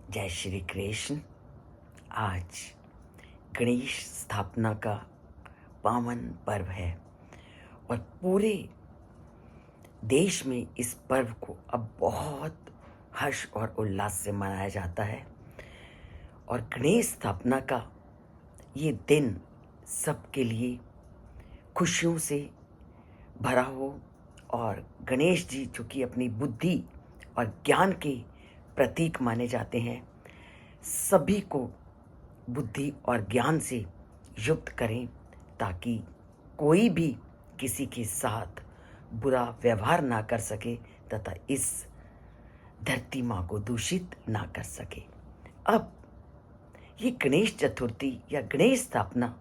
जय श्री कृष्ण। आज गणेश स्थापना का पावन पर्व है और पूरे देश में इस पर्व को अब बहुत हर्ष और उल्लास से मनाया जाता है। और गणेश स्थापना का ये दिन सबके लिए खुशियों से भरा हो और गणेश जी जो कि अपनी बुद्धि और ज्ञान के प्रतीक माने जाते हैं, सभी को बुद्धि और ज्ञान से युक्त करें ताकि कोई भी किसी के साथ बुरा व्यवहार ना कर सके तथा इस धरती माँ को दूषित ना कर सके। अब ये गणेश चतुर्थी या गणेश स्थापना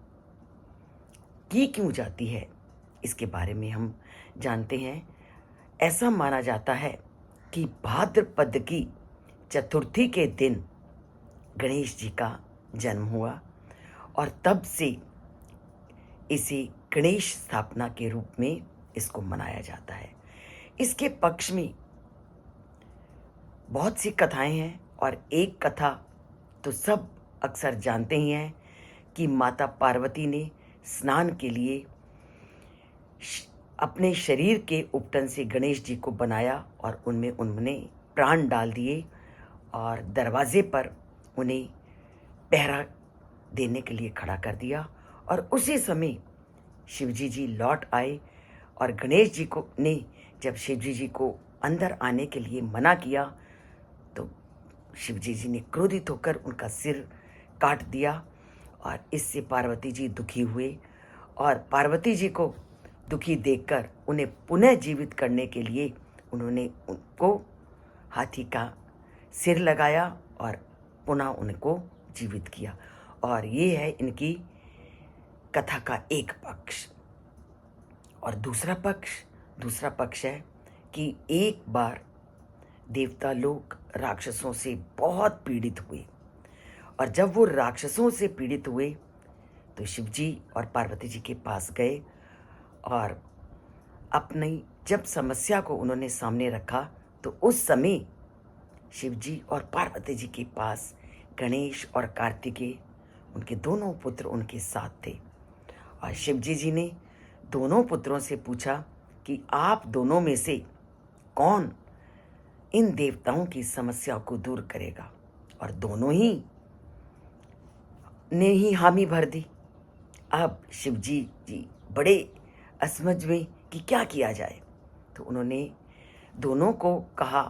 की क्यों जाती है, इसके बारे में हम जानते हैं। ऐसा माना जाता है कि भाद्रपद की चतुर्थी के दिन गणेश जी का जन्म हुआ और तब से इसे गणेश स्थापना के रूप में इसको मनाया जाता है। इसके पक्ष में बहुत सी कथाएं हैं और एक कथा तो सब अक्सर जानते ही हैं कि माता पार्वती ने स्नान के लिए अपने शरीर के उपटन से गणेश जी को बनाया और उनमें उन्होंने प्राण डाल दिए और दरवाजे पर उन्हें पहरा देने के लिए खड़ा कर दिया। और उसी समय शिवजी जी लौट आए और गणेश जी को ने जब शिवजी जी को अंदर आने के लिए मना किया तो शिवजी जी ने क्रोधित होकर उनका सिर काट दिया और इससे पार्वती जी दुखी हुए और पार्वती जी को दुखी देखकर उन्हें पुनः जीवित करने के लिए उन्होंने उनको हाथी का सिर लगाया और पुनः उनको जीवित किया। और ये है इनकी कथा का एक पक्ष। और दूसरा पक्ष है कि एक बार देवता लोग राक्षसों से बहुत पीड़ित हुए और जब वो राक्षसों से पीड़ित हुए तो शिवजी और पार्वती जी के पास गए और अपनी जब समस्या को उन्होंने सामने रखा तो उस समय शिवजी और पार्वती जी के पास गणेश और कार्तिकेय उनके दोनों पुत्र उनके साथ थे। और शिवजी जी ने दोनों पुत्रों से पूछा कि आप दोनों में से कौन इन देवताओं की समस्या को दूर करेगा, और दोनों ही ने ही हामी भर दी। अब शिवजी जी बड़े असमझ में कि क्या किया जाए, तो उन्होंने दोनों को कहा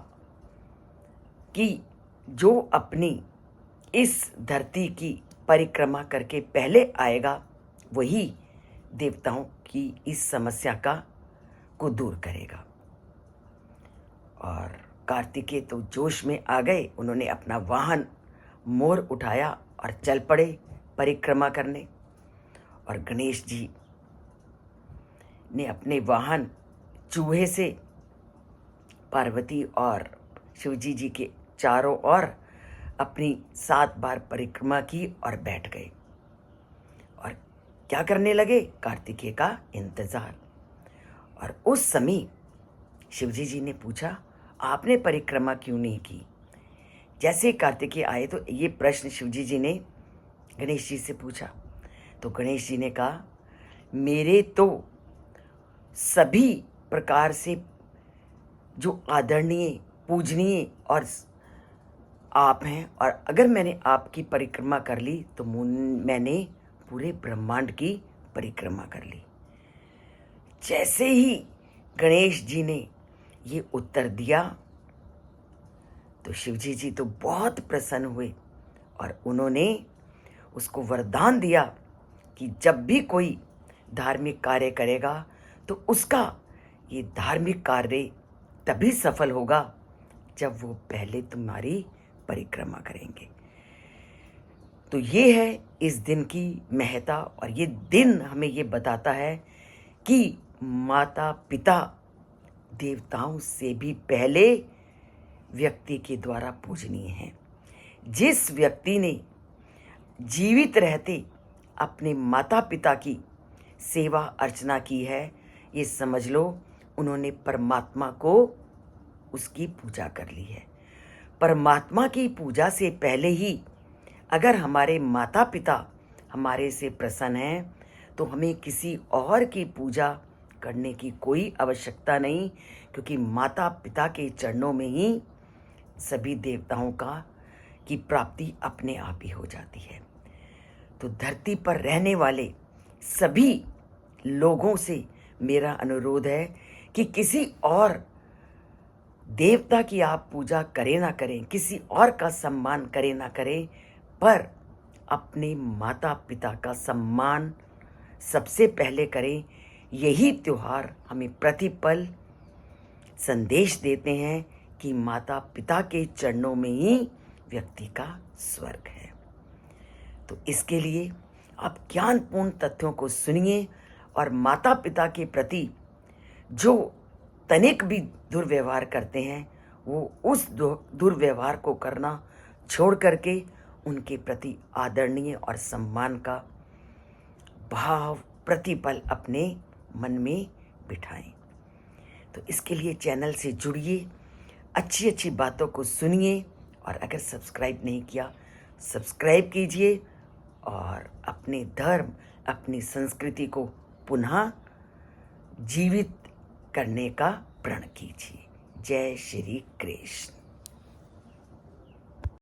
कि जो अपनी इस धरती की परिक्रमा करके पहले आएगा वही देवताओं की इस समस्या को दूर करेगा। और कार्तिकेय तो जोश में आ गए, उन्होंने अपना वाहन मोर उठाया और चल पड़े परिक्रमा करने। और गणेश जी ने अपने वाहन चूहे से पार्वती और शिवजी जी के चारों ओर अपनी 7 बार परिक्रमा की और बैठ गए और क्या करने लगे, कार्तिकेय का इंतजार। और उस समय शिवजी जी ने पूछा, आपने परिक्रमा क्यों नहीं की? जैसे कार्तिकेय आए तो ये प्रश्न शिवजी जी ने गणेश जी से पूछा तो गणेश जी ने कहा, मेरे तो सभी प्रकार से जो आदरणीय पूजनीय और आप हैं, और अगर मैंने आपकी परिक्रमा कर ली तो मैंने पूरे ब्रह्मांड की परिक्रमा कर ली। जैसे ही गणेश जी ने ये उत्तर दिया तो शिवजी जी तो बहुत प्रसन्न हुए और उन्होंने उसको वरदान दिया कि जब भी कोई धार्मिक कार्य करेगा तो उसका ये धार्मिक कार्य तभी सफल होगा जब वो पहले तुम्हारी परिक्रमा करेंगे। तो ये है इस दिन की महत्ता। और ये दिन हमें ये बताता है कि माता पिता देवताओं से भी पहले व्यक्ति के द्वारा पूजनीय हैं। जिस व्यक्ति ने जीवित रहते अपने माता पिता की सेवा अर्चना की है, ये समझ लो उन्होंने परमात्मा को उसकी पूजा कर ली है। परमात्मा की पूजा से पहले ही अगर हमारे माता पिता हमारे से प्रसन्न हैं तो हमें किसी और की पूजा करने की कोई आवश्यकता नहीं, क्योंकि माता पिता के चरणों में ही सभी देवताओं की प्राप्ति अपने आप ही हो जाती है। तो धरती पर रहने वाले सभी लोगों से मेरा अनुरोध है कि किसी और देवता की आप पूजा करें ना करें, किसी और का सम्मान करें ना करें, पर अपने माता पिता का सम्मान सबसे पहले करें। यही त्योहार हमें प्रतिपल संदेश देते हैं कि माता पिता के चरणों में ही व्यक्ति का स्वर्ग है। तो इसके लिए आप ज्ञानपूर्ण तथ्यों को सुनिए और माता पिता के प्रति जो तनिक भी दुर्व्यवहार करते हैं वो उस दुर्व्यवहार को करना छोड़ करके उनके प्रति आदरणीय और सम्मान का भाव प्रतिपल अपने मन में बिठाएं। तो इसके लिए चैनल से जुड़िए, अच्छी अच्छी बातों को सुनिए, और अगर सब्सक्राइब नहीं किया सब्सक्राइब कीजिए और अपने धर्म अपनी संस्कृति को पुनः जीवित करने का प्रण कीजिए। जय श्री कृष्ण।